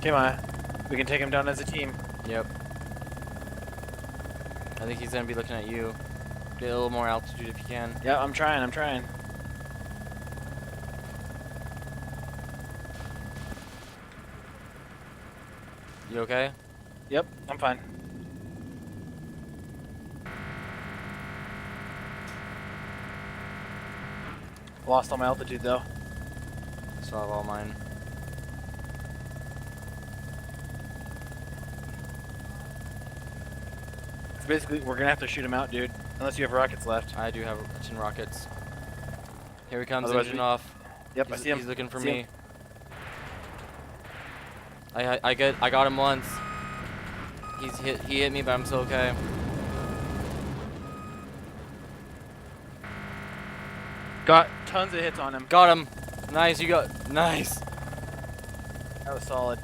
Come on. We can take him down as a team. Yep. I think he's gonna be looking at you. Get a little more altitude if you can. Yeah, I'm trying. You okay? Yep, I'm fine. Lost all my altitude though. Still have all mine. So basically, we're gonna have to shoot him out, dude. Unless you have rockets left. I do have 10 rockets. Here he comes, Otherwise engine we- off. Yep, I see him. He's looking for See me. him. I got him once. He hit me, but I'm still okay. Got tons of hits on him. Got him. Nice, you got nice. That was solid.